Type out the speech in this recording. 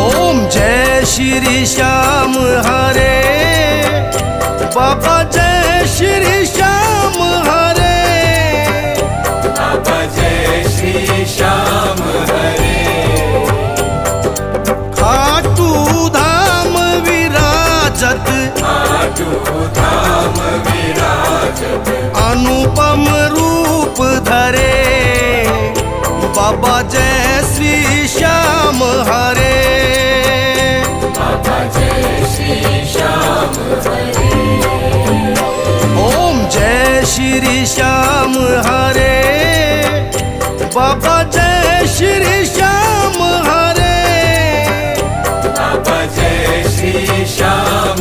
ओम जय श्री श्याम हरे, बाबा जय श्री श्याम हरे, बाबा जय श्री श्याम हरे। खाटू धाम विराजत, खाटू धाम विराजत, अनुपम रूप धरे, बाबा जय श्री श्याम हरे, बाबा जय श्री श्याम हरे। ओम जय श्री श्याम हरे, बाबा जय श्री श्याम हरे, बाबा जय श्री श्याम